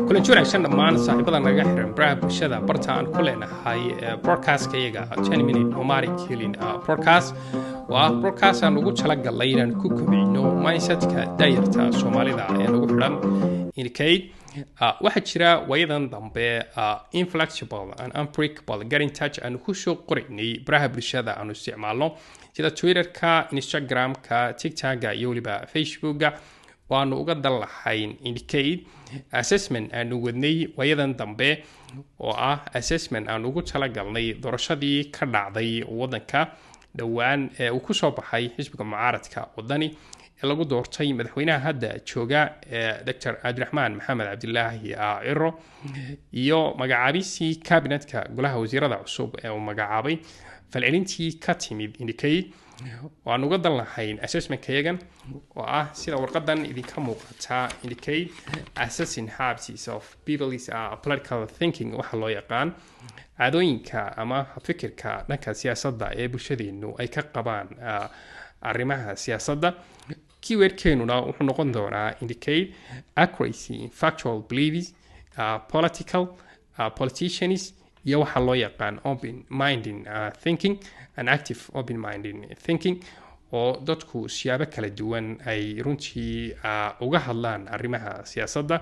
kulan wanaagsan dhammaan saaxiibada naga xiran baraha bulshada barta aan ku leenahay broadcast-kayaga 10 minute nomadic healing broadcast waa broadcast aan ugu talagalnay inaan ku kobcino mindsetka daayarta Soomaalida ee nagu xiran indicate waxaa jira wayadan dambe inflexible and unbreakable get in touch aan ku soo qorinay baraha bulshada aan isticmaalno sida Twitter-ka, Instagram-ka, TikTok-ga iyo waliba Facebook-ga waanu uga dalahayn indicate assessment aanu wadnay wayadan dambe oo assessment aan ugu talagalnay doorashadii ka dhacday wadanka dhawaan ee uu ku soo baxay xisbiga mucaaradka wadani ee lagu doortay madaxweynaha hadda jooga Dr. Abdiraxmaan Maxamed Cabdilaahi Ciro iyo magacaabisii cabinetka golaha wasiirada cusub ee uu magacaabay falcelintii ka timid indicate waan uga dalahayn assessment-kayagan oo sida warqadan idinka muuqata indicate assessing habits of people's political thinking waxa loo yaqaan caadooyinka ama fikirka dhanka siyaasadda ee bulshadeenu ay ka qabaan arrimaha siyaasadda keyword-keenuna wuxuu noqon doonaa indicate accuracy factual beliefs politicians iyo waxa loo yaqaan open minded thinking and active open minded thinking oo dadku siyaabo kala duwan ay runtii uga hadlaan arrimaha siyaasadda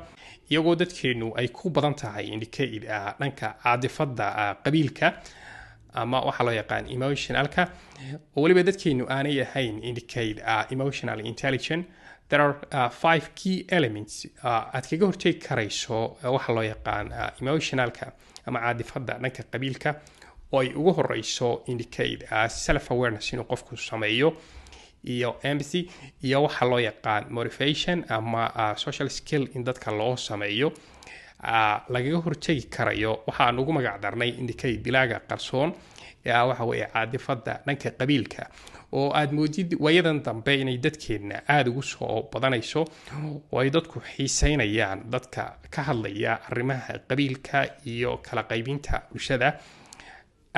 iyagoo dadkeenu ay ku badan tahay indicate dhanka caadifada qabiilka ama waxa loo yaqaan emotionalka oo waliba dadkeenu aanay ahayn indicate emotional intelligence. There are 5 key elements aad kaga hortegi karayso waxa loo yaqaan emotionalka ama caadifada dhanka qabiilka oo ay ugu horeyso indicate self awareness inuu qofku sameeyo iyo empathy iyo waxa loo yaqaan motivation ama social skill in dadka loo sameeyo lagaga hortegi karayo waxa aan ugu magac darnay indicate dilaaga qarsoon waxa weeye caadifada dhanka qabiilka oo aad moodid wayadan dambe inay dadkeena aad ugu soo badanayso oo ay dadku xiiseynayaan dadka ka hadlaya arrimaha qabiilka iyo kala qaybinta bulshada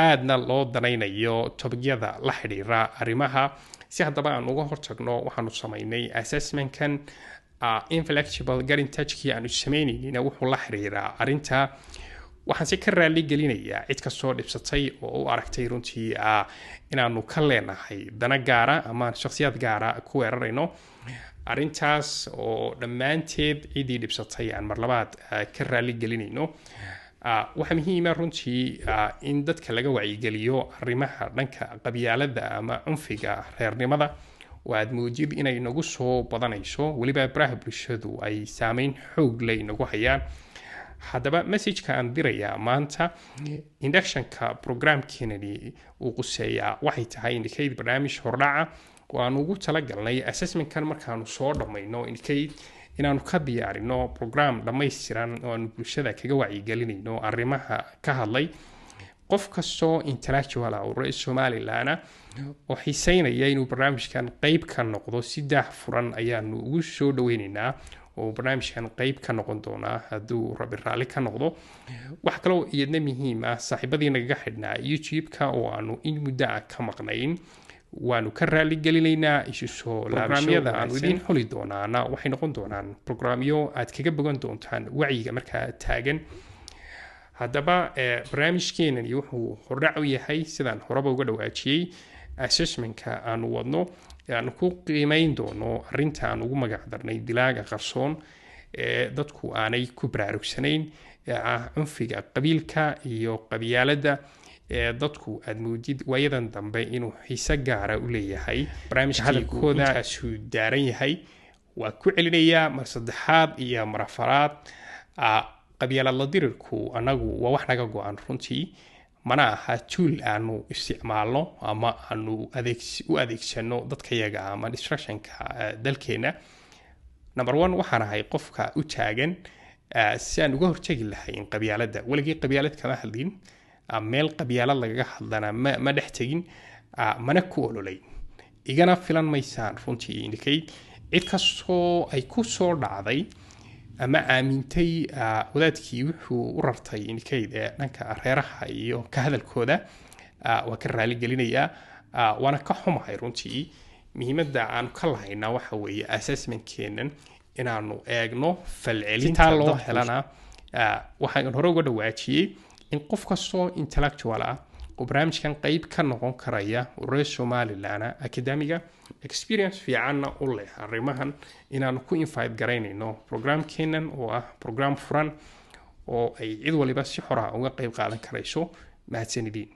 aadna loo danaynayo topigyada la xiriira arrimaha si haddaba aan uga hortagno waxaanu samaynay assessment-kan inflexible get in touch-kii aanu samaynayna wuxuu la xiriiraa arrinta waxaan si ka raali gelinayaa cid kastoo dhibsatay oo u aragtay runtii inaanu ka leenahay dana gaara ama shakhsiyaad gaara ku weerarayno arrintaas oo dhammaanteed ciddii dhibsatay aan mar labaad ka raali gelinayno waxaa muhiima runtii in dadka laga wacyigeliyo arrimaha dhanka qabyaaladda ama cunfiga reernimada oo aad moodid inay nagu soo badanayso weliba baraha bulshadu ay saameyn xoog leh nagu hayaan haddaba message-ka aan dirayaa maanta induction-ka programkeenani uu quseeyaa waxay tahay indicate barnaamij hordhaca oo aan ugu talagalnay assessment-kan markaanu soo dhammayno indicate inaanu ka diyaarino program dhammaystiran oo aanu bulshada kaga wacyigelinayno arrimaha ka hadlay qof kastoo intellectual oo reer Somaliland oo xiiseynaya inuu barnaamijkan qayb ka noqdo si daahfuran ayaanu ugu soo dhaweynaynaa oo barnaamijkan qayb ka noqon doona hadduu rabi raali ka noqdo wax kale oo iyadna muhiim saaxiibadii naga xidhnaa YouTube-ka oo aanu in muddo ka maqnayn waanu ka raali gelinaynaa isu soo laabashada aan idin xuli doonaana waxay noqon doonaan programyo aad kaga bogan doontaan wacyiga markaa taagan haddaba barnaamijkeenani wuxuu hordhac u yahay sidaan horeba uga dhawaajiyey assessment-ka aanu wadno aan ku qiimeyn doono arrinta aan ugu magac darnay dilaaga qarsoon ee dadku aanay ku baraarugsanayn cunfiga qabiilka iyo qabyaaladda dadku aad moodid wayadan dambe inuu xiise gaara u leeyahay barnaamijkoodaasuu daaran yahay waa ku celinayaa mar saddexaad iyo mar afaraad qabyaalad la dirirku anagu waa wax naga go-an runtii mana aha tool aanu isticmaalno ama aanu u adeegsano dadkayaga ama distractionka dalkeena number 1 waxaan ahay qofka u taagan si aan uga hortagi lahayn qabyaaladda waligii qabyaalad kama hadlin meel qabyaalad lagaga hadlana ma dhex tegin mana ku ololayn igana filan maysaan runtii indicate cid kastoo ay ku soo dhacday ama aamintay wadaadkii wuxuu u rartay indicate dhanka reeraha iyo ka hadalkooda waa ka raali gelinayaa waana ka xumahay runtii muhiimadda aan ka lahaynaa waxa weeye assessment-keenan inaanu eegno falcelinta loo helana waxaan hore uga dhawaajiyey in qof kastoo intellectual ah oo barnaamijkan qayb ka noqon karaya reer Somaliland academiga experience fiicanna u leh arrimahan inaan ku invite garaynayno programkeenan oo ah program furan oo ay cid waliba si xor ah uga qayb qaadan karayso mahadsanidin